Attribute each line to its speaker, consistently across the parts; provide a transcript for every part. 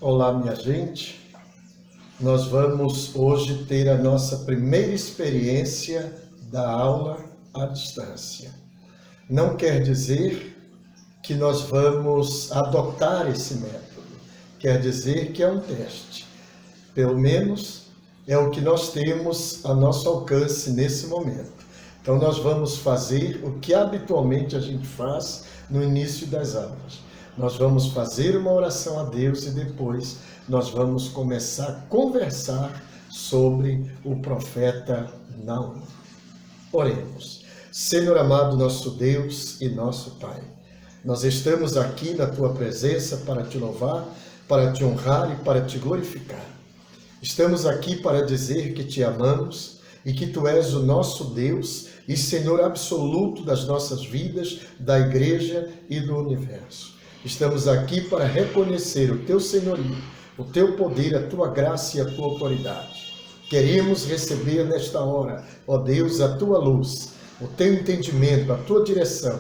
Speaker 1: Olá, minha gente. Nós vamos hoje ter a nossa primeira experiência da aula à distância. Não quer dizer que nós vamos adotar esse método. Quer dizer que é um teste. Pelo menos é o que nós temos a nosso alcance nesse momento. Então nós vamos fazer o que habitualmente a gente faz no início das aulas. Nós vamos fazer uma oração a Deus e depois nós vamos começar a conversar sobre o profeta Naum. Oremos. Senhor amado, nosso Deus e nosso Pai, nós estamos aqui na Tua presença para Te louvar, para Te honrar e para Te glorificar. Estamos aqui para dizer que Te amamos e que Tu és o nosso Deus e Senhor absoluto das nossas vidas, da igreja e do universo. Estamos aqui para reconhecer o Teu senhorio, o Teu poder, a Tua graça e a Tua autoridade. Queremos receber nesta hora, ó Deus, a Tua luz, o Teu entendimento, a Tua direção,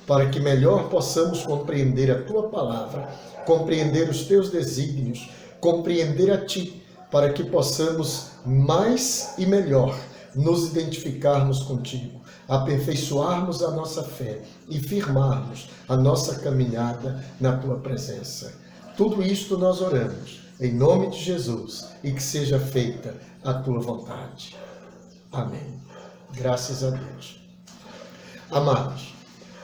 Speaker 1: para que melhor possamos compreender a Tua palavra, compreender os Teus desígnios, compreender a Ti, para que possamos mais e melhor nos identificarmos contigo, aperfeiçoarmos a nossa fé e firmarmos a nossa caminhada na Tua presença. Tudo isto nós oramos, em nome de Jesus, e que seja feita a Tua vontade. Amém. Graças a Deus. Amados,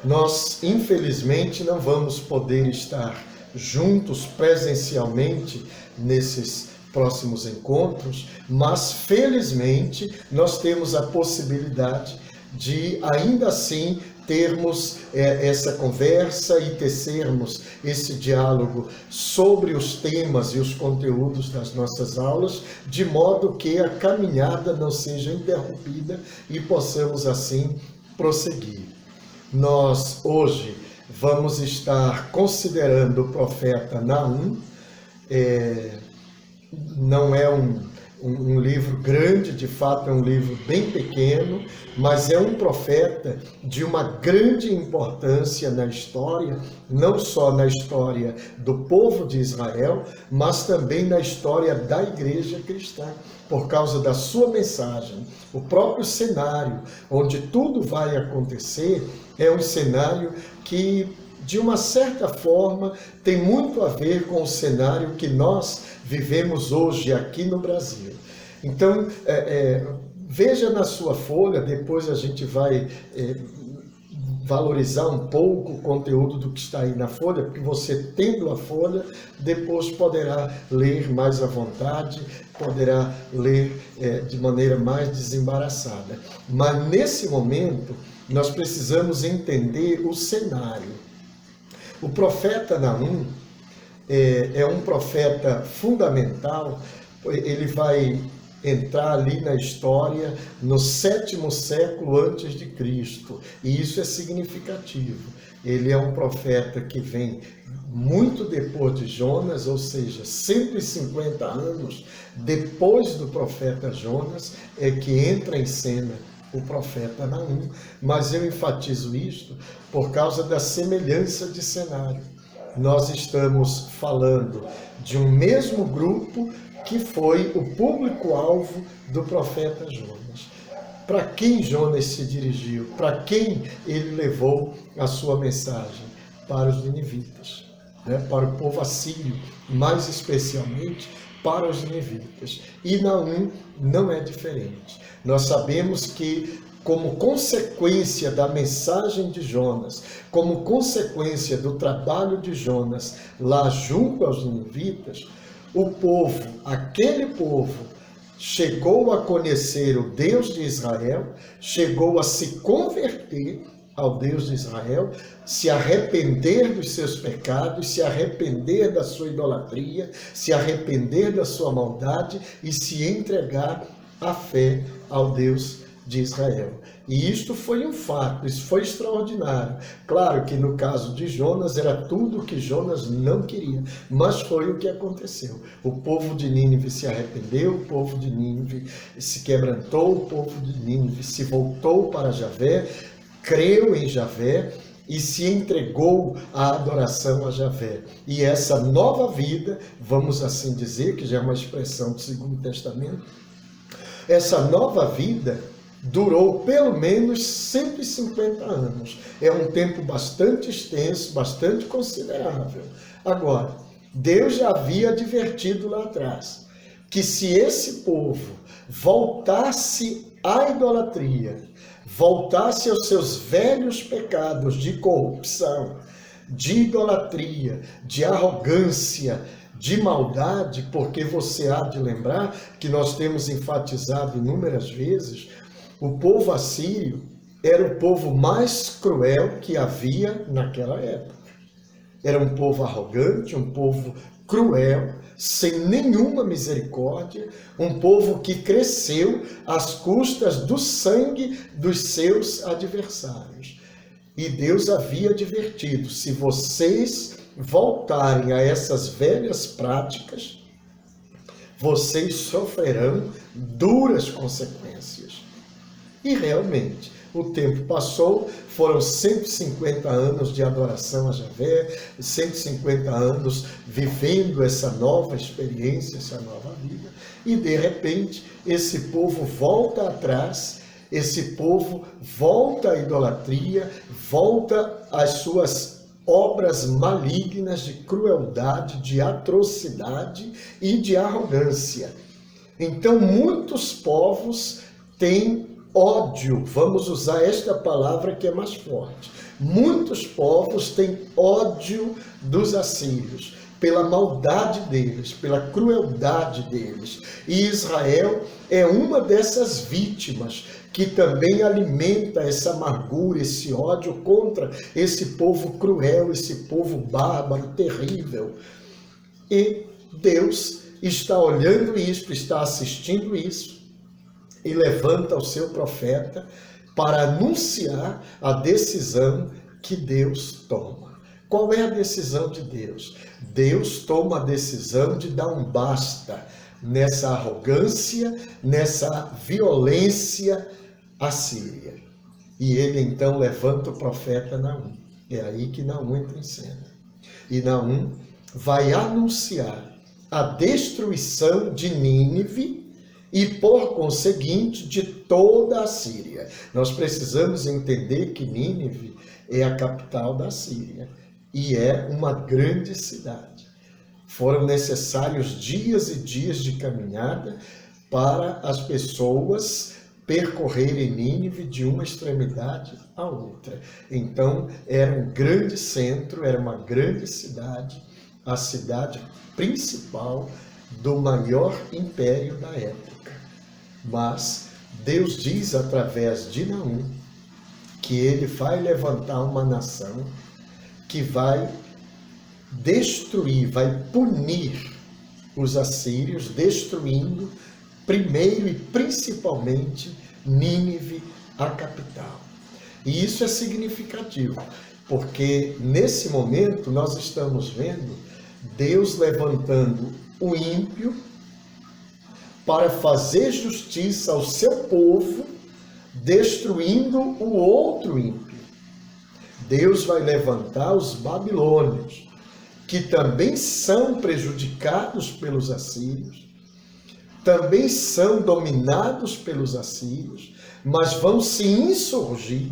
Speaker 1: nós infelizmente não vamos poder estar juntos presencialmente nesses próximos encontros, mas felizmente nós temos a possibilidade de ainda assim termos essa conversa e tecermos esse diálogo sobre os temas e os conteúdos das nossas aulas, de modo que a caminhada não seja interrompida e possamos assim prosseguir. Nós hoje vamos estar considerando o profeta Naum. Não é um livro grande, de fato é um livro bem pequeno, mas é um profeta de uma grande importância na história, não só na história do povo de Israel, mas também na história da igreja cristã, por causa da sua mensagem. O próprio cenário onde tudo vai acontecer é um cenário que, de uma certa forma, tem muito a ver com o cenário que nós vivemos hoje aqui no Brasil. Então, veja na sua folha, depois a gente vai valorizar um pouco o conteúdo do que está aí na folha, porque você, tendo a folha, depois poderá ler mais à vontade, poderá ler de maneira mais desembaraçada. Mas, nesse momento, nós precisamos entender o cenário. O profeta Naum é um profeta fundamental. Ele vai entrar ali na história no 7º século antes de Cristo, e isso é significativo. Ele é um profeta que vem muito depois de Jonas, ou seja, 150 anos depois do profeta Jonas, é que entra em cena o profeta Naum, mas eu enfatizo isto por causa da semelhança de cenário. Nós estamos falando de um mesmo grupo que foi o público-alvo do profeta Jonas. Para quem Jonas se dirigiu? Para quem ele levou a sua mensagem? Para os ninivitas, para o povo assírio, mais especialmente para os ninivitas. E Naum não é diferente. Nós sabemos que, como consequência da mensagem de Jonas, como consequência do trabalho de Jonas lá junto aos ninivitas, o povo, aquele povo, chegou a conhecer o Deus de Israel, chegou a se converter ao Deus de Israel, se arrepender dos seus pecados, se arrepender da sua idolatria, se arrepender da sua maldade e se entregar à fé ao Deus de Israel. E isto foi um fato, isso foi extraordinário. Claro que no caso de Jonas era tudo o que Jonas não queria, mas foi o que aconteceu. O povo de Nínive se arrependeu, o povo de Nínive se quebrantou, o povo de Nínive se voltou para Javé, creu em Javé, e se entregou à adoração a Javé. E essa nova vida, vamos assim dizer, que já é uma expressão do Segundo Testamento, essa nova vida durou pelo menos 150 anos. É um tempo bastante extenso, bastante considerável. Agora, Deus já havia advertido lá atrás que se esse povo voltasse à idolatria, voltasse aos seus velhos pecados de corrupção, de idolatria, de arrogância, de maldade, porque você há de lembrar que nós temos enfatizado inúmeras vezes, o povo assírio era o povo mais cruel que havia naquela época. Era um povo arrogante, um povo cruel, sem nenhuma misericórdia, um povo que cresceu às custas do sangue dos seus adversários. E Deus havia advertido, se vocês voltarem a essas velhas práticas, vocês sofrerão duras consequências. E realmente, o tempo passou, foram 150 anos de adoração a Javé, 150 anos vivendo essa nova experiência, essa nova vida, e de repente esse povo volta atrás, esse povo volta à idolatria, volta às suas obras malignas de crueldade, de atrocidade e de arrogância. Então muitos povos têm ódio, vamos usar esta palavra que é mais forte. Muitos povos têm ódio dos assírios, pela maldade deles, pela crueldade deles. E Israel é uma dessas vítimas que também alimenta essa amargura, esse ódio contra esse povo cruel, esse povo bárbaro, terrível. E Deus está olhando isso, está assistindo isso, e levanta o seu profeta para anunciar a decisão que Deus toma. Qual é a decisão de Deus? Deus toma a decisão de dar um basta nessa arrogância, nessa violência assíria. E ele então levanta o profeta Naum. É aí que Naum entra em cena. E Naum vai anunciar a destruição de Nínive e, por conseguinte, de toda a Síria. Nós precisamos entender que Nínive é a capital da Síria e é uma grande cidade. Foram necessários dias e dias de caminhada para as pessoas percorrerem Nínive de uma extremidade à outra. Então, era um grande centro, era uma grande cidade, a cidade principal do maior império da época. Mas Deus diz através de Naum que ele vai levantar uma nação que vai destruir, vai punir os assírios, destruindo primeiro e principalmente Nínive, a capital. E isso é significativo, porque nesse momento nós estamos vendo Deus levantando o ímpio para fazer justiça ao seu povo, destruindo o outro ímpio. Deus vai levantar os babilônios, que também são prejudicados pelos assírios, também são dominados pelos assírios, mas vão se insurgir,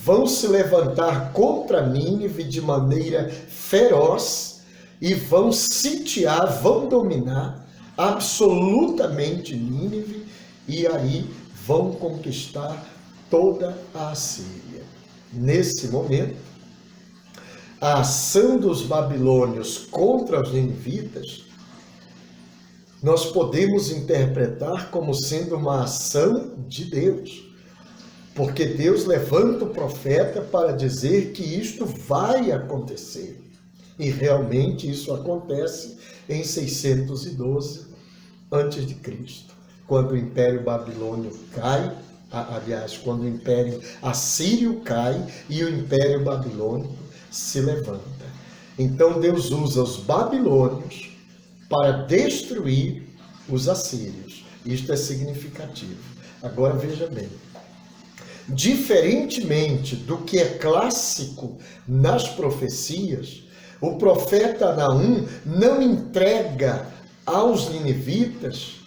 Speaker 1: vão se levantar contra Nínive de maneira feroz e vão sitiar, vão dominar absolutamente Nínive, e aí vão conquistar toda a Assíria. Nesse momento, a ação dos babilônios contra os ninivitas, nós podemos interpretar como sendo uma ação de Deus, porque Deus levanta o profeta para dizer que isto vai acontecer. E realmente isso acontece em 612 a.C., quando o Império Babilônio cai, aliás, quando o Império Assírio cai e o Império Babilônico se levanta. Então Deus usa os babilônios para destruir os assírios. Isto é significativo. Agora veja bem, Diferentemente do que é clássico nas profecias, o profeta Naum não entrega aos ninivitas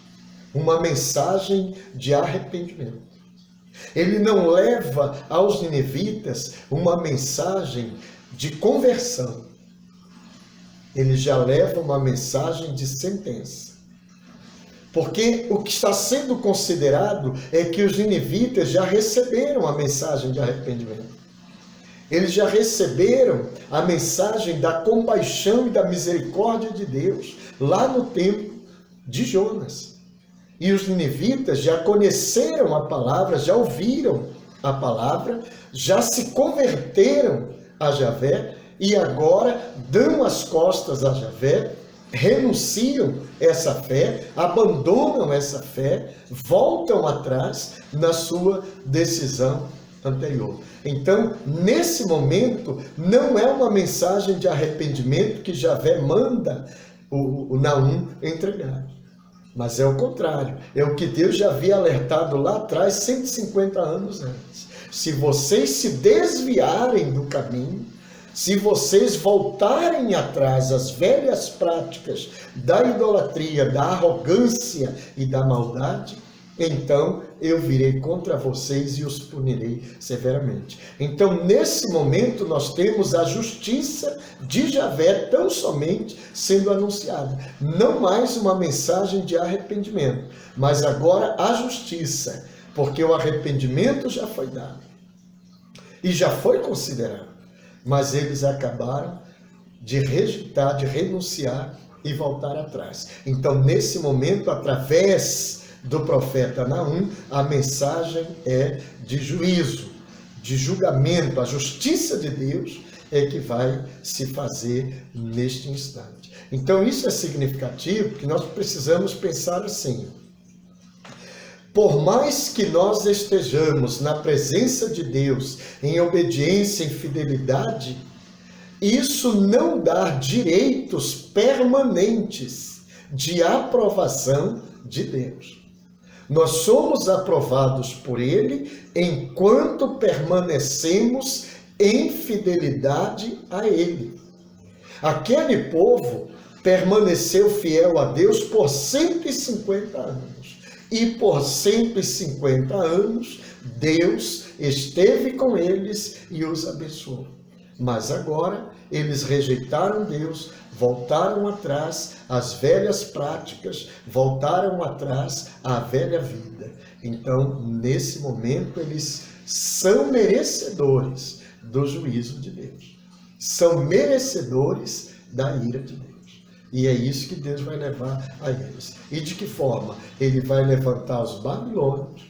Speaker 1: uma mensagem de arrependimento. Ele não leva aos ninivitas uma mensagem de conversão. Ele já leva uma mensagem de sentença. Porque o que está sendo considerado é que os ninivitas já receberam a mensagem de arrependimento. Eles já receberam a mensagem da compaixão e da misericórdia de Deus lá no tempo de Jonas. E os ninivitas já conheceram a palavra, já ouviram a palavra, já se converteram a Javé e agora dão as costas a Javé, renunciam essa fé, abandonam essa fé, voltam atrás na sua decisão anterior. Então, nesse momento, não é uma mensagem de arrependimento que Javé manda o Naum entregar. Mas é o contrário. É o que Deus já havia alertado lá atrás, 150 anos antes. Se vocês se desviarem do caminho, se vocês voltarem atrás às velhas práticas da idolatria, da arrogância e da maldade, então eu virei contra vocês e os punirei severamente. Então, nesse momento, nós temos a justiça de Javé tão somente sendo anunciada. Não mais uma mensagem de arrependimento, mas agora a justiça, porque o arrependimento já foi dado e já foi considerado. Mas eles acabaram de rejeitar, de renunciar e voltar atrás. Então, nesse momento, através do profeta Naum, a mensagem é de juízo, de julgamento. A justiça de Deus é que vai se fazer neste instante. Então, isso é significativo, que nós precisamos pensar assim. Por mais que nós estejamos na presença de Deus, em obediência, em fidelidade, isso não dá direitos permanentes de aprovação de Deus. Nós somos aprovados por Ele enquanto permanecemos em fidelidade a Ele. Aquele povo permaneceu fiel a Deus por 150 anos. E por 150 anos, Deus esteve com eles e os abençoou. Mas agora, eles rejeitaram Deus, voltaram atrás às velhas práticas, voltaram atrás à velha vida. Então, nesse momento, eles são merecedores do juízo de Deus. São merecedores da ira de Deus. E é isso que Deus vai levar a eles. E de que forma? Ele vai levantar os babilônios,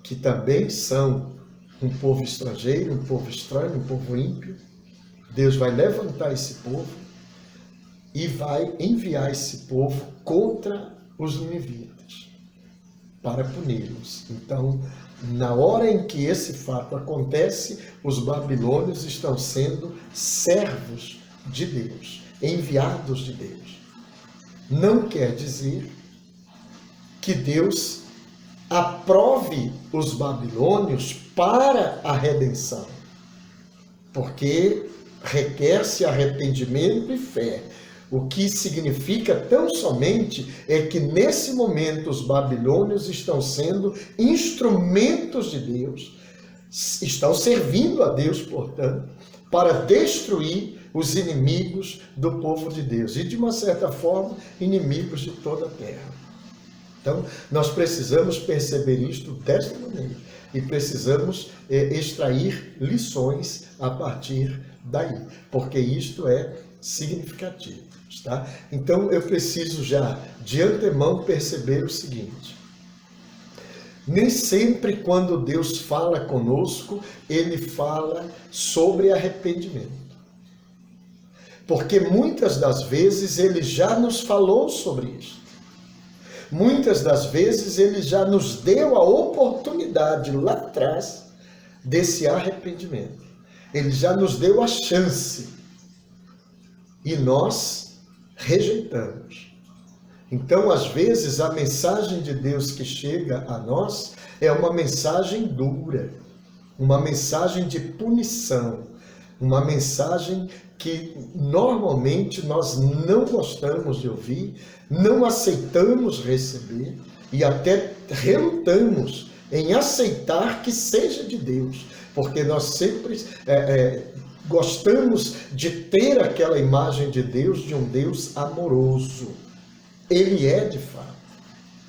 Speaker 1: que também são um povo estrangeiro, um povo estranho, um povo ímpio. Deus vai levantar esse povo e vai enviar esse povo contra os ninivitas, para puni-los. Então, na hora em que esse fato acontece, os babilônios estão sendo servos de Deus, enviados de Deus. Não quer dizer que Deus aprove os babilônios para a redenção, porque requer-se arrependimento e fé. O que significa tão somente é que nesse momento os babilônios estão sendo instrumentos de Deus, estão servindo a Deus, portanto, para destruir os inimigos do povo de Deus e, de uma certa forma, inimigos de toda a terra. Então, nós precisamos perceber isto desta maneira e precisamos extrair lições a partir daí, porque isto é significativo, tá? Então, eu preciso já, de antemão, perceber o seguinte: nem sempre quando Deus fala conosco, Ele fala sobre arrependimento. Porque muitas das vezes Ele já nos falou sobre isso. Muitas das vezes Ele já nos deu a oportunidade lá atrás desse arrependimento. Ele já nos deu a chance. E nós rejeitamos. Então, às vezes, a mensagem de Deus que chega a nós é uma mensagem dura, uma mensagem de punição, uma mensagem que normalmente nós não gostamos de ouvir, não aceitamos receber e até relutamos em aceitar que seja de Deus, porque nós sempre gostamos de ter aquela imagem de Deus, de um Deus amoroso. Ele é de fato,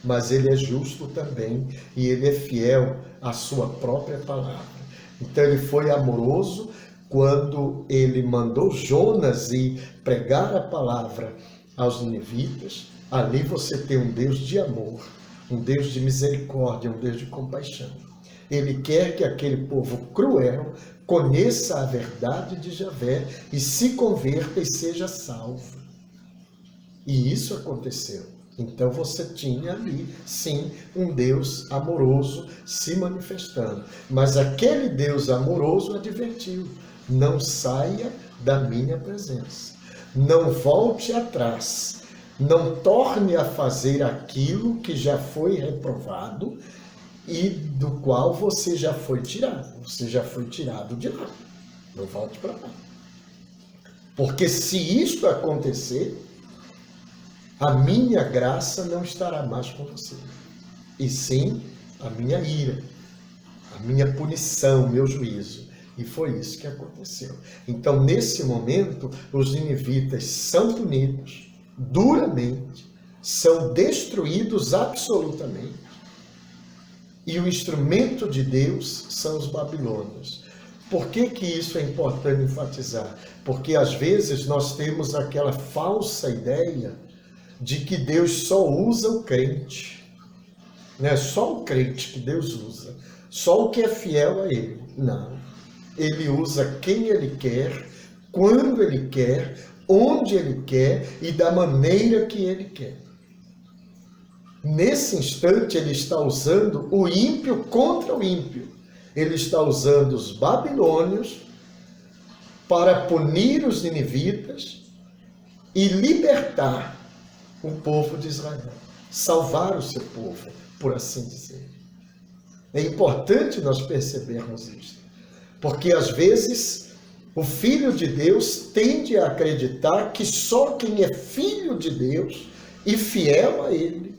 Speaker 1: mas ele é justo também e ele é fiel à sua própria palavra. Então ele foi amoroso quando ele mandou Jonas ir pregar a palavra aos ninivitas. Ali você tem um Deus de amor, um Deus de misericórdia, um Deus de compaixão. Ele quer que aquele povo cruel conheça a verdade de Javé e se converta e seja salvo. E isso aconteceu. Então você tinha ali, sim, um Deus amoroso se manifestando. Mas aquele Deus amoroso advertiu: não saia da minha presença. Não volte atrás. Não torne a fazer aquilo que já foi reprovado e do qual você já foi tirado. Você já foi tirado de lá. Não volte para lá. Porque se isto acontecer, a minha graça não estará mais com você, e sim a minha ira, a minha punição, meu juízo. E foi isso que aconteceu. Então, nesse momento, os ninivitas são punidos duramente, são destruídos absolutamente, e o instrumento de Deus são os babilônios. Por que que isso é importante enfatizar? Porque às vezes nós temos aquela falsa ideia de que Deus só usa o crente. Não é só o crente que Deus usa, só o que é fiel a Ele. Não. Ele usa quem Ele quer, quando Ele quer, onde Ele quer e da maneira que Ele quer. Nesse instante, Ele está usando o ímpio contra o ímpio. Ele está usando os babilônios para punir os ninivitas e libertar o povo de Israel, salvar o seu povo, por assim dizer. É importante nós percebermos isso, porque às vezes o Filho de Deus tende a acreditar que só quem é filho de Deus e fiel a Ele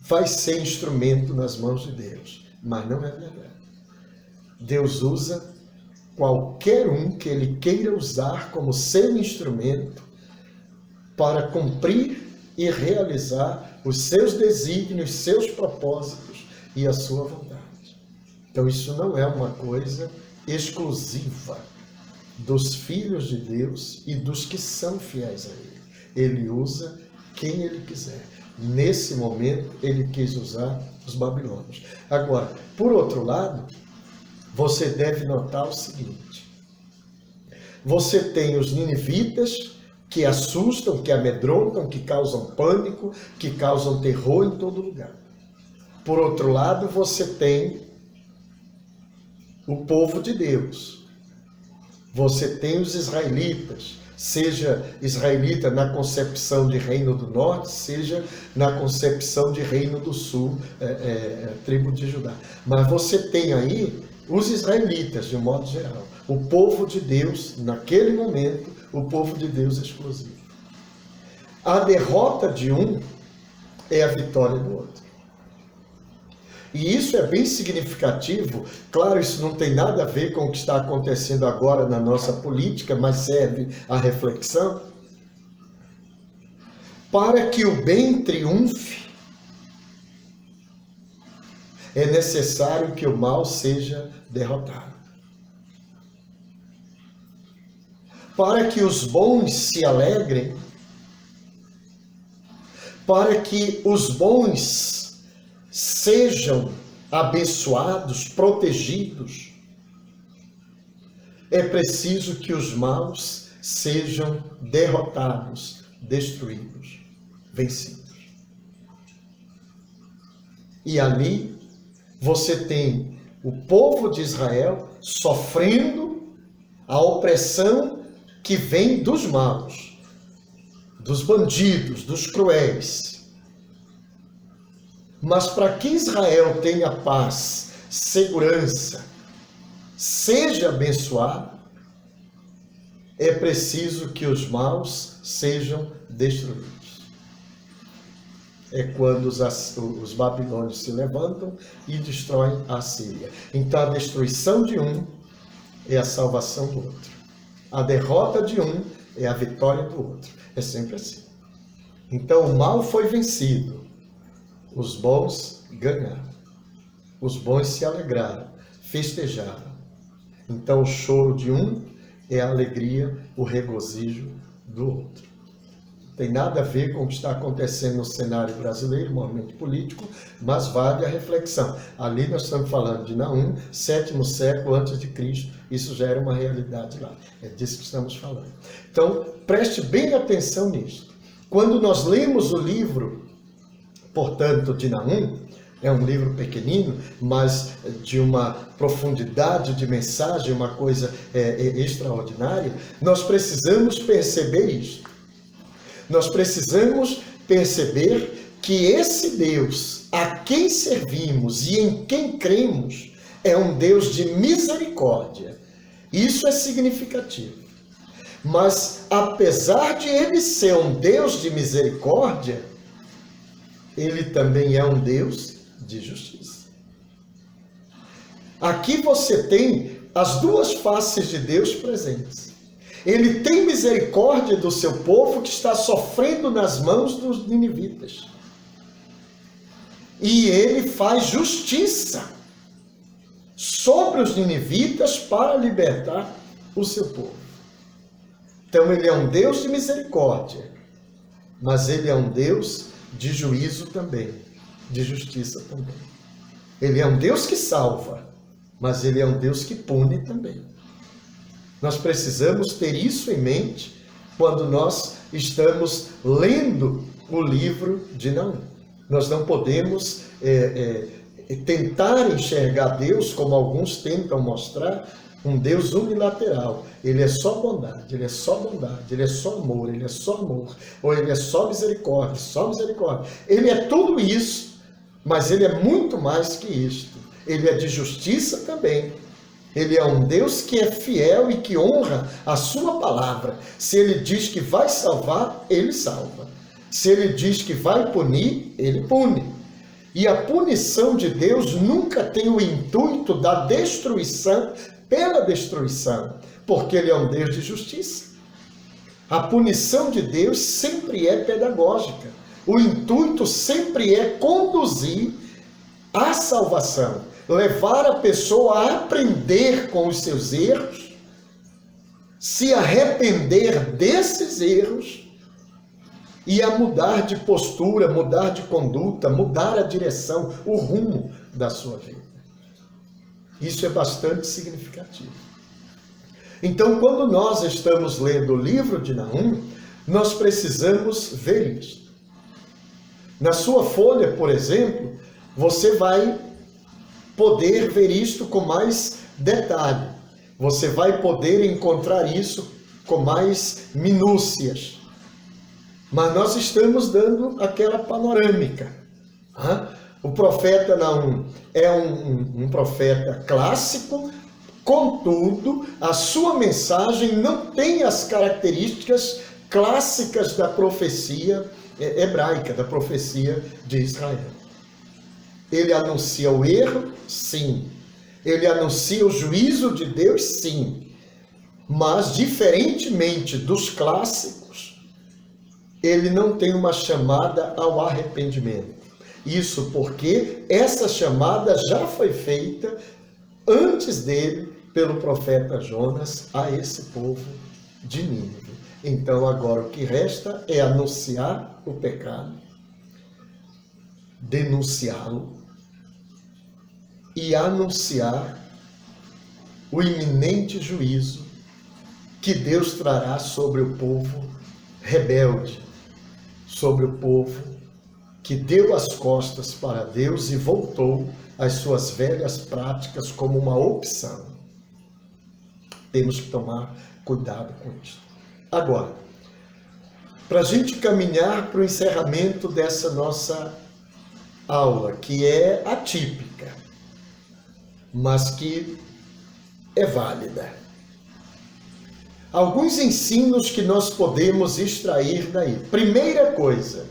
Speaker 1: vai ser instrumento nas mãos de Deus, mas não é verdade. Deus usa qualquer um que Ele queira usar como seu instrumento para cumprir e realizar os seus desígnios, seus propósitos e a sua vontade. Então isso não é uma coisa exclusiva dos filhos de Deus e dos que são fiéis a Ele. Ele usa quem Ele quiser. Nesse momento, Ele quis usar os babilônios. Agora, por outro lado, você deve notar o seguinte: você tem os ninivitas que assustam, que amedrontam, que causam pânico, que causam terror em todo lugar. Por outro lado, você tem o povo de Deus. Você tem os israelitas, seja israelita na concepção de reino do norte, seja na concepção de reino do sul, tribo de Judá. Mas você tem aí os israelitas, de um modo geral. O povo de Deus, naquele momento, o povo de Deus exclusivo. A derrota de um é a vitória do outro. E isso é bem significativo. Claro, isso não tem nada a ver com o que está acontecendo agora na nossa política, mas serve à reflexão. Para que o bem triunfe, é necessário que o mal seja derrotado. Para que os bons se alegrem, para que os bons sejam abençoados, protegidos, é preciso que os maus sejam derrotados, destruídos, vencidos. E ali você tem o povo de Israel sofrendo a opressão que vem dos maus. dos bandidos, dos cruéis. Mas para que Israel tenha paz, segurança, seja abençoado, é preciso que os maus sejam destruídos. É quando os babilônios se levantam e destroem a Síria. Então a destruição de um é a salvação do outro. A derrota de um é a vitória do outro. É sempre assim. Então o mal foi vencido. Os bons ganharam. Os bons se alegraram, festejaram. Então o choro de um é a alegria, o regozijo do outro. Tem nada a ver com o que está acontecendo no cenário brasileiro, movimento político, mas vale a reflexão. Ali nós estamos falando de Naum, 7º século antes de Cristo. Isso já era uma realidade lá. É disso que estamos falando. Então, preste bem atenção nisso. Quando nós lemos o livro, portanto, de Naum, é um livro pequenino, mas de uma profundidade de mensagem, uma coisa extraordinária, nós precisamos perceber isso. Nós precisamos perceber que esse Deus a quem servimos e em quem cremos é um Deus de misericórdia. Isso é significativo. Mas apesar de ele ser um Deus de misericórdia, ele também é um Deus de justiça. Aqui você tem as duas faces de Deus presentes. Ele tem misericórdia do seu povo que está sofrendo nas mãos dos ninivitas. E ele faz justiça sobre os ninivitas para libertar o seu povo. Então ele é um Deus de misericórdia, mas ele é um Deus de juízo também, de justiça também. Ele é um Deus que salva, mas ele é um Deus que pune também. Nós precisamos ter isso em mente quando nós estamos lendo o livro de Naum. Nós não podemos tentar enxergar Deus, como alguns tentam mostrar, um Deus unilateral. Ele é só bondade, ele é só bondade, ele é só amor, ele é só amor, ou ele é só misericórdia, só misericórdia. Ele é tudo isso, mas ele é muito mais que isto. Ele é de justiça também. Ele é um Deus que é fiel e que honra a sua palavra. Se ele diz que vai salvar, ele salva. Se ele diz que vai punir, ele pune. E a punição de Deus nunca tem o intuito da destruição pela destruição, porque ele é um Deus de justiça. A punição de Deus sempre é pedagógica. O intuito sempre é conduzir à salvação, levar a pessoa a aprender com os seus erros, se arrepender desses erros e a mudar de postura, mudar de conduta, mudar a direção, o rumo da sua vida. Isso é bastante significativo. Então, quando nós estamos lendo o livro de Naum, nós precisamos ver isso. Na sua folha, por exemplo, você vai poder ver isto com mais detalhe. Você vai poder encontrar isso com mais minúcias. Mas nós estamos dando aquela panorâmica. O profeta Naum é um profeta clássico, contudo, a sua mensagem não tem as características clássicas da profecia hebraica, da profecia de Israel. Ele anuncia o erro? Sim. Ele anuncia o juízo de Deus? Sim. Mas, diferentemente dos clássicos, ele não tem uma chamada ao arrependimento. Isso porque essa chamada já foi feita antes dele pelo profeta Jonas a esse povo de Nínive. Então agora o que resta é anunciar o pecado, denunciá-lo e anunciar o iminente juízo que Deus trará sobre o povo rebelde, sobre o povo que deu as costas para Deus e voltou às suas velhas práticas como uma opção. Temos que tomar cuidado com isso. Agora, para a gente caminhar para o encerramento dessa nossa aula, que é atípica, mas que é válida. Alguns ensinos que nós podemos extrair daí. Primeira coisa,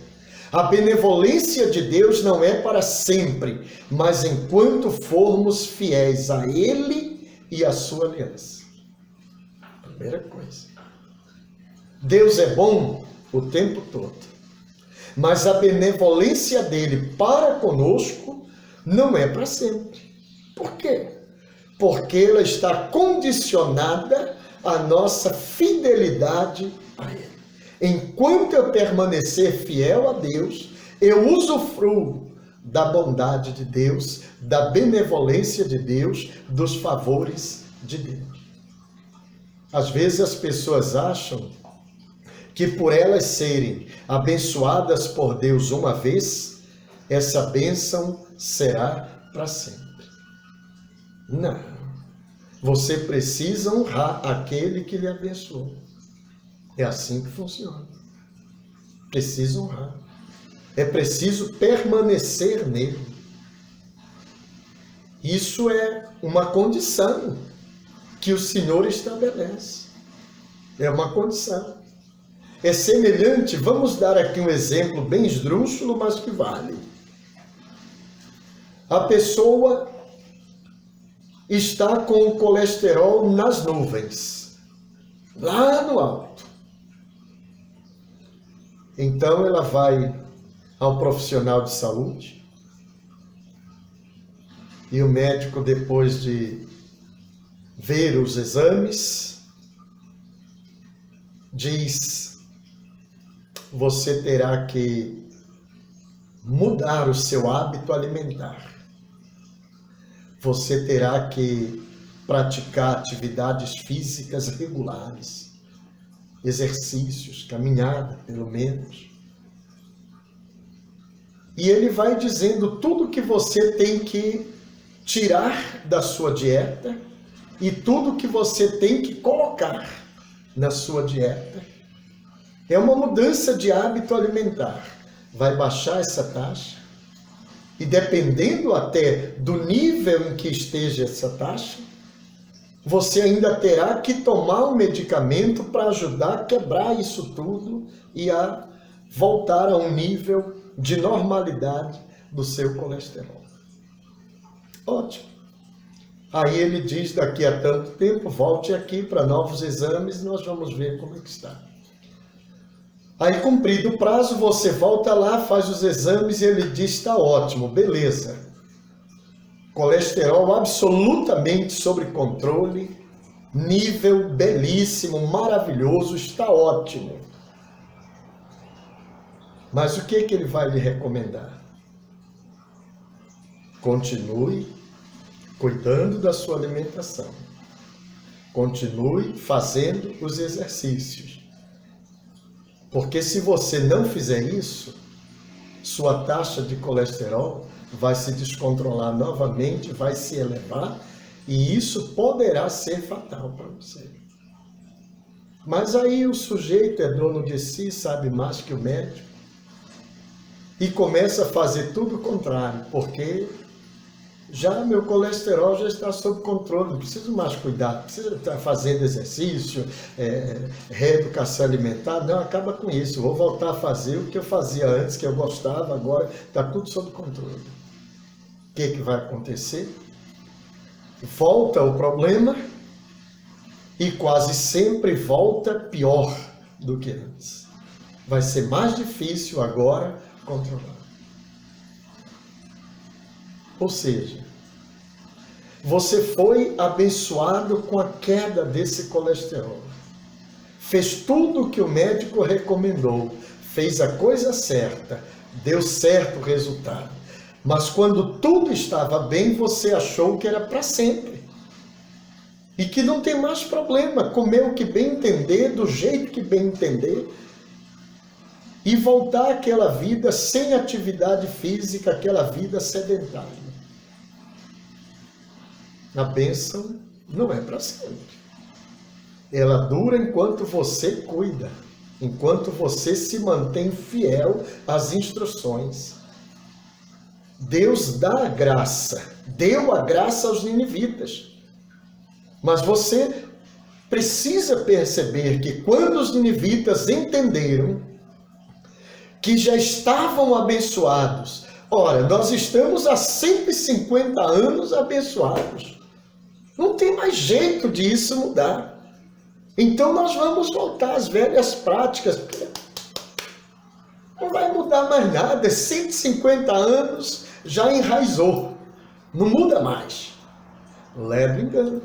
Speaker 1: a benevolência de Deus não é para sempre, mas enquanto formos fiéis a Ele e à sua aliança. Primeira coisa. Deus é bom o tempo todo, mas a benevolência dele para conosco não é para sempre. Por quê? Porque ela está condicionada à nossa fidelidade a Ele. Enquanto eu permanecer fiel a Deus, eu usufruo da bondade de Deus, da benevolência de Deus, dos favores de Deus. Às vezes as pessoas acham que por elas serem abençoadas por Deus uma vez, essa bênção será para sempre. Não. Você precisa honrar aquele que lhe abençoou. É assim que funciona. Precisa honrar. É preciso permanecer nele. Isso é uma condição que o Senhor estabelece. É uma condição. É semelhante, vamos dar aqui um exemplo bem esdrúxulo, mas que vale. A pessoa está com o colesterol nas nuvens, lá no alto. Então ela vai ao profissional de saúde e o médico, depois de ver os exames, diz: você terá que mudar o seu hábito alimentar. Você terá que praticar atividades físicas regulares, exercícios, caminhada, pelo menos. E ele vai dizendo tudo que você tem que tirar da sua dieta e tudo que você tem que colocar na sua dieta. É uma mudança de hábito alimentar. Vai baixar essa taxa. E dependendo até do nível em que esteja essa taxa, você ainda terá que tomar um medicamento para ajudar a quebrar isso tudo e a voltar a um nível de normalidade do seu colesterol. Ótimo. Aí ele diz, daqui a tanto tempo, volte aqui para novos exames e nós vamos ver como é que está. Aí, cumprido o prazo, você volta lá, faz os exames e ele diz, está ótimo, beleza. Colesterol absolutamente sob controle, nível belíssimo, maravilhoso, está ótimo. Mas o que ele vai lhe recomendar? Continue cuidando da sua alimentação. Continue fazendo os exercícios. Porque se você não fizer isso, sua taxa de colesterol vai se descontrolar novamente, vai se elevar, e isso poderá ser fatal para você. Mas aí o sujeito é dono de si, sabe mais que o médico, e começa a fazer tudo o contrário, porque já meu colesterol já está sob controle, não preciso mais cuidar, preciso estar fazendo exercício, reeducação alimentar, não, acaba com isso, vou voltar a fazer o que eu fazia antes, que eu gostava, agora está tudo sob controle. O que vai acontecer? Volta o problema e quase sempre volta pior do que antes. Vai ser mais difícil agora controlar. Ou seja, você foi abençoado com a queda desse colesterol. Fez tudo o que o médico recomendou, fez a coisa certa, deu certo o resultado. Mas quando tudo estava bem, você achou que era para sempre. E que não tem mais problema, comer o que bem entender, do jeito que bem entender, e voltar àquela vida sem atividade física, aquela vida sedentária. A bênção não é para sempre. Ela dura enquanto você cuida enquanto você se mantém fiel às instruções. Deus dá a graça, deu a graça aos ninivitas. Mas você precisa perceber que quando os ninivitas entenderam que já estavam abençoados, ora, nós estamos há 150 anos abençoados. Não tem mais jeito disso mudar. Então nós vamos voltar às velhas práticas. Não vai mudar mais nada. 150 anos já enraizou. Não muda mais. Leve engano.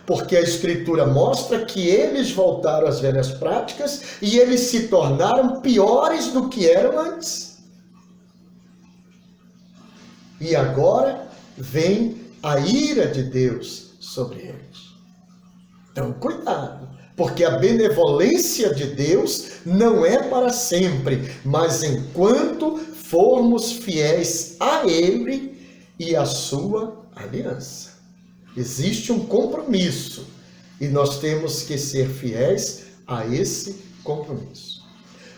Speaker 1: Porque a Escritura mostra que eles voltaram às velhas práticas e eles se tornaram piores do que eram antes. E agora vem a ira de Deus sobre eles. Então, cuidado, porque a benevolência de Deus não é para sempre, mas enquanto formos fiéis a Ele e à sua aliança. Existe um compromisso e nós temos que ser fiéis a esse compromisso.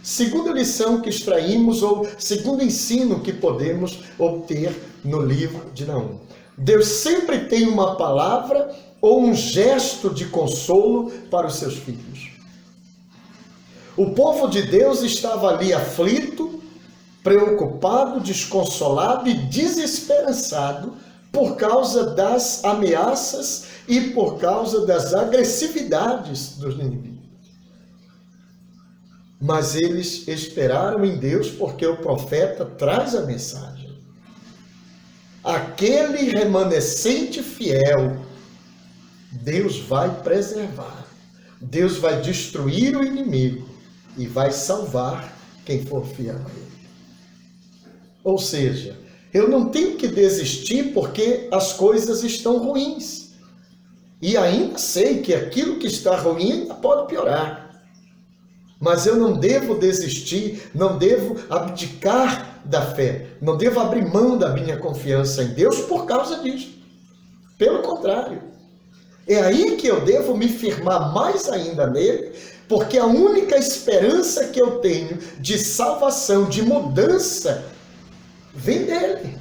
Speaker 1: Segunda lição que extraímos, ou segundo ensino que podemos obter no livro de Naum. Deus sempre tem uma palavra ou um gesto de consolo para os seus filhos. O povo de Deus estava ali aflito, preocupado, desconsolado e desesperançado por causa das ameaças e por causa das agressividades dos inimigos. Mas eles esperaram em Deus porque o profeta traz a mensagem. Aquele remanescente fiel, Deus vai preservar. Deus vai destruir o inimigo e vai salvar quem for fiel a ele. Ou seja, eu não tenho que desistir porque as coisas estão ruins. E ainda sei que aquilo que está ruim ainda pode piorar. Mas eu não devo desistir, não devo abdicar da fé, não devo abrir mão da minha confiança em Deus por causa disso. Pelo contrário, é aí que eu devo me firmar mais ainda nele, porque a única esperança que eu tenho de salvação, de mudança, vem dele.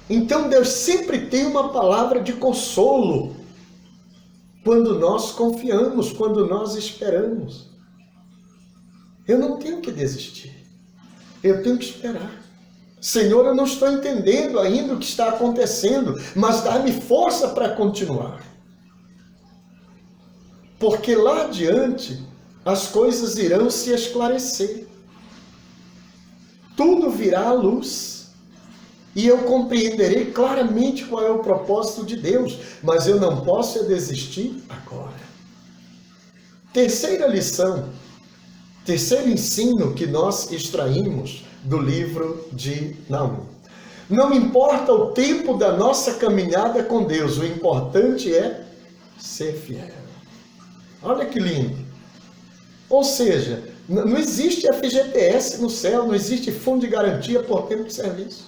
Speaker 1: Então Deus sempre tem uma palavra de consolo quando nós confiamos, quando nós esperamos. Eu não tenho que desistir. Eu tenho que esperar. Senhor, eu não estou entendendo ainda o que está acontecendo, mas dá-me força para continuar. Porque lá adiante as coisas irão se esclarecer. Tudo virá à luz. E eu compreenderei claramente qual é o propósito de Deus, mas eu não posso desistir agora. Terceira lição, terceiro ensino que nós extraímos do livro de Naum. Não importa o tempo da nossa caminhada com Deus, o importante é ser fiel. Olha que lindo. Ou seja, não existe FGTS no céu, não existe fundo de garantia por tempo de serviço.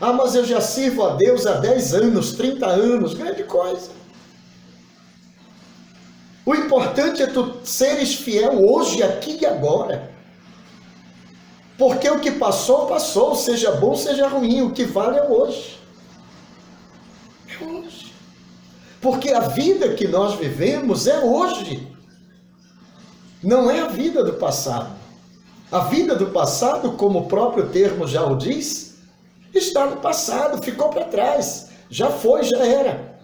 Speaker 1: Ah, mas eu já sirvo a Deus há 10 anos, 30 anos, grande coisa. O importante é tu seres fiel hoje, aqui e agora. Porque o que passou, passou, seja bom, seja ruim, o que vale é hoje. É hoje. Porque a vida que nós vivemos é hoje. Não é a vida do passado. A vida do passado, como o próprio termo já o diz, está no passado, ficou para trás, já foi, já era.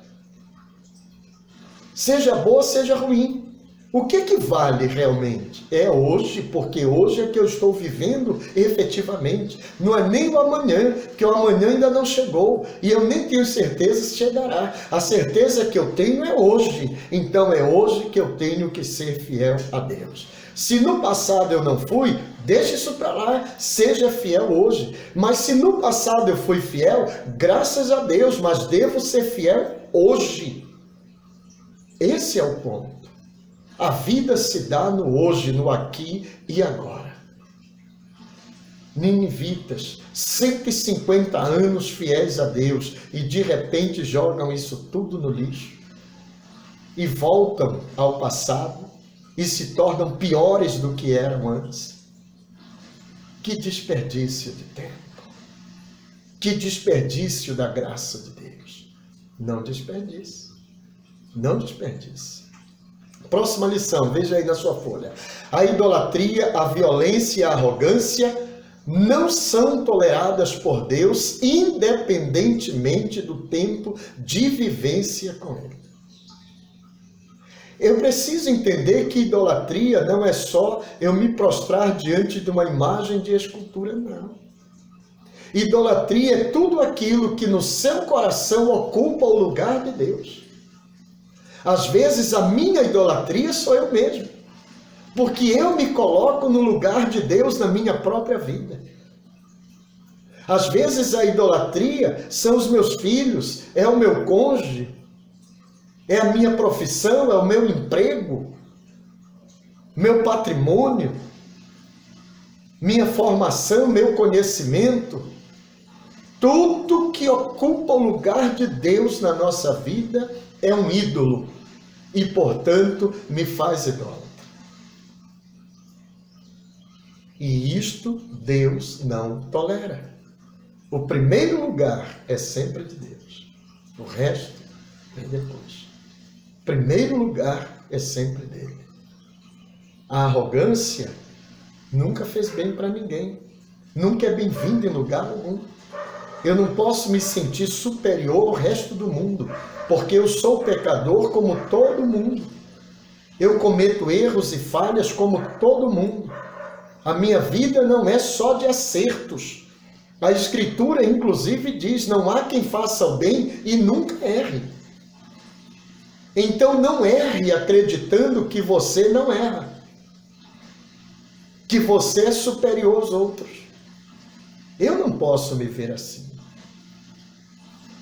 Speaker 1: Seja boa, seja ruim. O que vale realmente? É hoje, porque hoje é que eu estou vivendo efetivamente. Não é nem o amanhã, porque o amanhã ainda não chegou. E eu nem tenho certeza se chegará. A certeza que eu tenho é hoje. Então é hoje que eu tenho que ser fiel a Deus. Se no passado eu não fui, deixe isso para lá, seja fiel hoje. Mas se no passado eu fui fiel, graças a Deus, mas devo ser fiel hoje. Esse é o ponto. A vida se dá no hoje, no aqui e agora. Ninivitas, 150 anos fiéis a Deus e de repente jogam isso tudo no lixo. e voltam ao passado e se tornam piores do que eram antes. Que desperdício de tempo. Que desperdício da graça de Deus. Não desperdice. Não desperdice. Próxima lição, veja aí na sua folha. A idolatria, a violência e a arrogância não são toleradas por Deus, independentemente do tempo de vivência com Ele. Eu preciso entender que idolatria não é só eu me prostrar diante de uma imagem de escultura, não. Idolatria é tudo aquilo que no seu coração ocupa o lugar de Deus. Às vezes a minha idolatria sou eu mesmo, porque eu me coloco no lugar de Deus na minha própria vida. Às vezes a idolatria são os meus filhos, é o meu cônjuge, é a minha profissão, é o meu emprego, meu patrimônio, minha formação, meu conhecimento. Tudo que ocupa o lugar de Deus na nossa vida é um ídolo e, portanto, me faz idólatra. E isto Deus não tolera. O primeiro lugar é sempre de Deus. O resto vem depois. O primeiro lugar é sempre dele. A arrogância nunca fez bem para ninguém. Nunca é bem-vinda em lugar algum. Eu não posso me sentir superior ao resto do mundo, porque eu sou pecador como todo mundo. Eu cometo erros e falhas como todo mundo. A minha vida não é só de acertos. A Escritura, inclusive, diz: não há quem faça o bem e nunca erre. Então não erre acreditando que você não erra, que você é superior aos outros. Eu não posso me ver assim.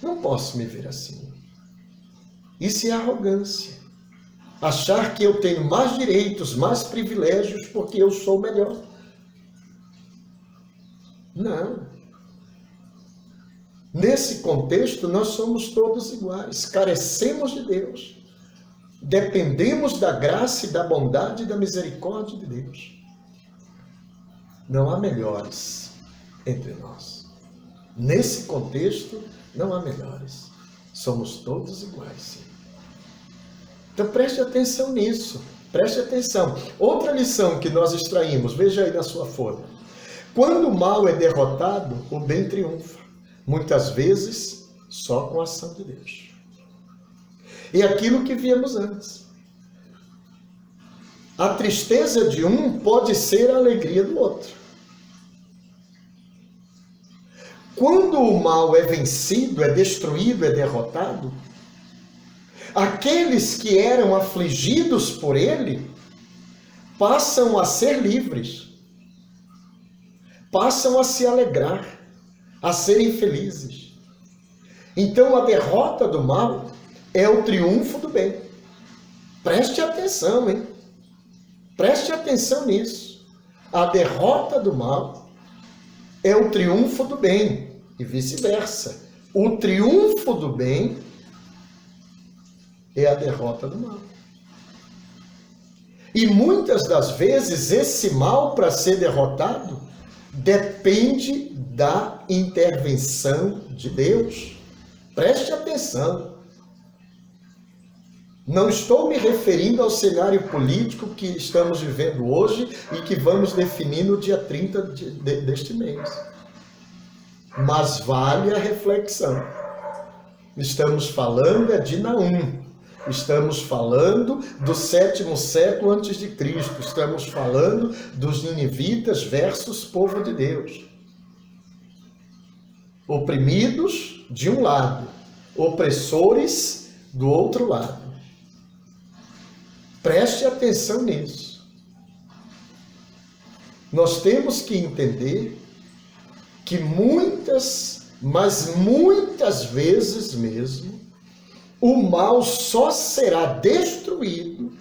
Speaker 1: Não posso me ver assim. Isso é arrogância. Achar que eu tenho mais direitos, mais privilégios porque eu sou melhor. Não. Nesse contexto, nós somos todos iguais. Carecemos de Deus. Dependemos da graça e da bondade e da misericórdia de Deus. Não há melhores entre nós. Nesse contexto, não há melhores. Somos todos iguais, sim. Então preste atenção nisso. Preste atenção. Outra lição que nós extraímos, veja aí na sua folha. Quando o mal é derrotado, o bem triunfa. Muitas vezes, só com a ação de Deus. E aquilo que víamos antes. A tristeza de um pode ser a alegria do outro. Quando o mal é vencido, é destruído, é derrotado, aqueles que eram afligidos por ele passam a ser livres, passam a se alegrar, a serem felizes. Então a derrota do mal é o triunfo do bem. Preste atenção, hein? Preste atenção nisso. A derrota do mal é o triunfo do bem e vice-versa. O triunfo do bem é a derrota do mal. E muitas das vezes esse mal, para ser derrotado, depende da intervenção de Deus. Preste atenção. Não estou me referindo ao cenário político que estamos vivendo hoje e que vamos definir no dia 30 deste mês. Mas vale a reflexão. Estamos falando de Naum. Estamos falando do 7º século antes de Cristo. Estamos falando dos ninivitas versus povo de Deus. Oprimidos de um lado, opressores do outro lado. Preste atenção nisso. Nós temos que entender que muitas, mas muitas vezes mesmo, o mal só será destruído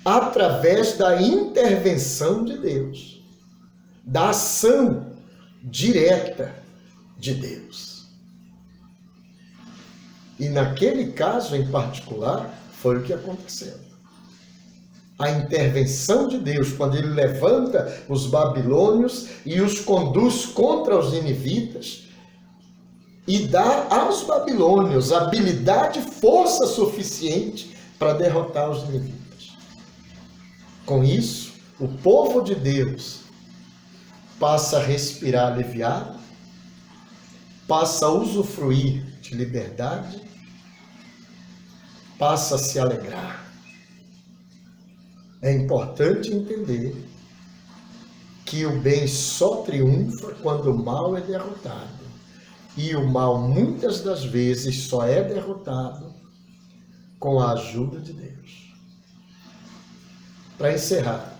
Speaker 1: através da intervenção de Deus, da ação direta de Deus. E naquele caso em particular, foi o que aconteceu. A intervenção de Deus, quando ele levanta os babilônios e os conduz contra os ninivitas, e dá aos babilônios habilidade e força suficiente para derrotar os ninivitas. Com isso, o povo de Deus passa a respirar aliviado, passa a usufruir de liberdade, passa a se alegrar. É importante entender que o bem só triunfa quando o mal é derrotado. E o mal, muitas das vezes, só é derrotado com a ajuda de Deus. Para encerrar,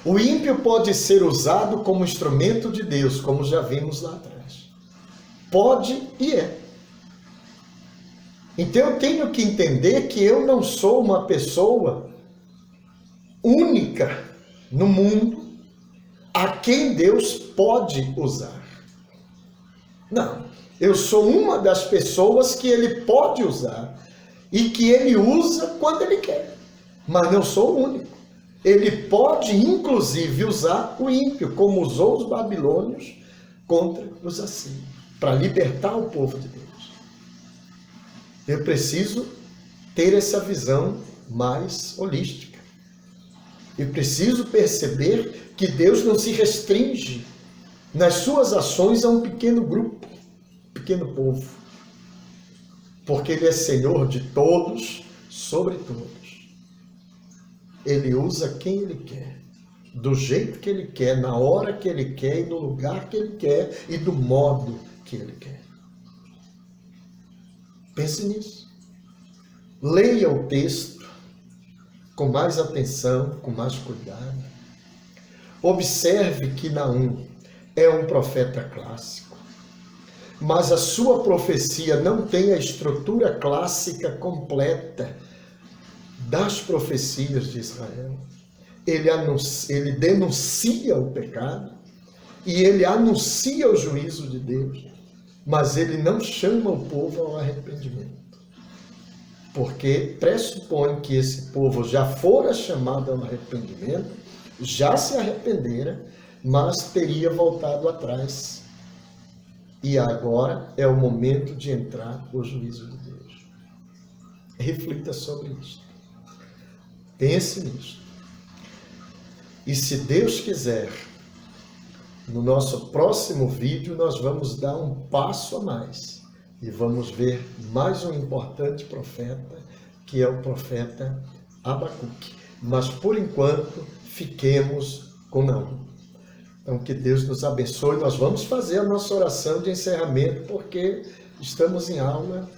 Speaker 1: o ímpio pode ser usado como instrumento de Deus, como já vimos lá atrás. Pode e é. Então eu tenho que entender que eu não sou uma pessoa única no mundo a quem Deus pode usar. Não, eu sou uma das pessoas que ele pode usar e que ele usa quando ele quer, mas não sou o único. Ele pode inclusive usar o ímpio, como usou os babilônios contra os assírios, para libertar o povo de Deus. Eu preciso ter essa visão mais holística. Eu preciso perceber que Deus não se restringe nas suas ações a um pequeno grupo, pequeno povo. Porque ele é Senhor de todos, sobre todos. Ele usa quem ele quer, do jeito que ele quer, na hora que ele quer, e no lugar que ele quer, e do modo que ele quer. Pense nisso. Leia o texto com mais atenção, com mais cuidado. Observe que Naum é um profeta clássico, mas a sua profecia não tem a estrutura clássica completa das profecias de Israel. Ele denuncia o pecado e ele anuncia o juízo de Deus, mas ele não chama o povo ao arrependimento, porque pressupõe que esse povo já fora chamado ao arrependimento, já se arrependera, mas teria voltado atrás. E agora é o momento de entrar o juízo de Deus. Reflita sobre isso. Pense nisso. E se Deus quiser, no nosso próximo vídeo nós vamos dar um passo a mais. E vamos ver mais um importante profeta, que é o profeta Abacuque. Mas por enquanto, fiquemos com Naum. Então, que Deus nos abençoe. Nós vamos fazer a nossa oração de encerramento, porque estamos em aula,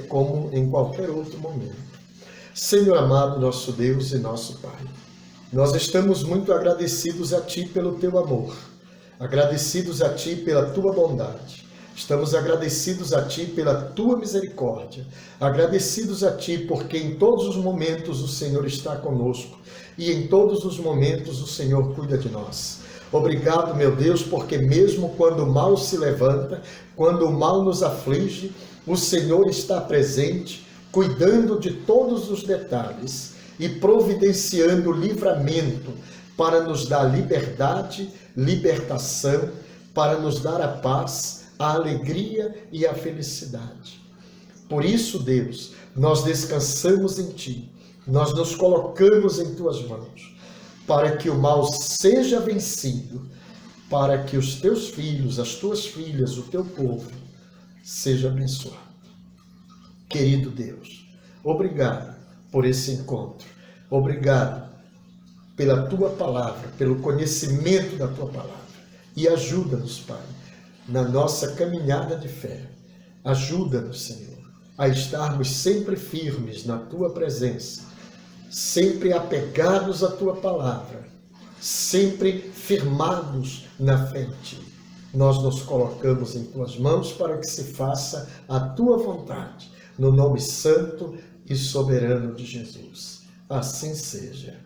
Speaker 1: como em qualquer outro momento. Senhor amado, nosso Deus e nosso Pai, nós estamos muito agradecidos a Ti pelo Teu amor, agradecidos a Ti pela Tua bondade, estamos agradecidos a Ti pela Tua misericórdia, agradecidos a Ti porque em todos os momentos o Senhor está conosco e em todos os momentos o Senhor cuida de nós. Obrigado, meu Deus, porque mesmo quando o mal se levanta, quando o mal nos aflige, o Senhor está presente, cuidando de todos os detalhes e providenciando livramento para nos dar liberdade, libertação, para nos dar a paz, a alegria e a felicidade. Por isso, Deus, nós descansamos em Ti, nós nos colocamos em Tuas mãos, para que o mal seja vencido, para que os Teus filhos, as Tuas filhas, o Teu povo, seja abençoado. Querido Deus, obrigado por esse encontro, obrigado pela Tua palavra, pelo conhecimento da Tua palavra, e ajuda-nos, Pai, na nossa caminhada de fé. Ajuda-nos, Senhor, a estarmos sempre firmes na Tua presença, sempre apegados à Tua palavra, sempre firmados na fé em Ti. Nós nos colocamos em Tuas mãos para que se faça a Tua vontade, no nome santo e soberano de Jesus. Assim seja.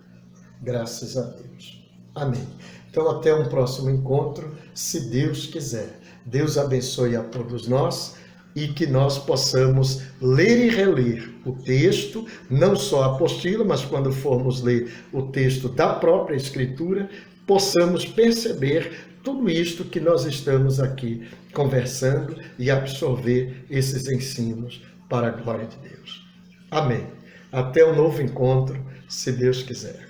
Speaker 1: Graças a Deus. Amém. Então, até um próximo encontro, se Deus quiser. Deus abençoe a todos nós e que nós possamos ler e reler o texto, não só a apostila, mas quando formos ler o texto da própria Escritura, possamos perceber tudo isto que nós estamos aqui conversando e absorver esses ensinos para a glória de Deus. Amém. Até o novo encontro, se Deus quiser.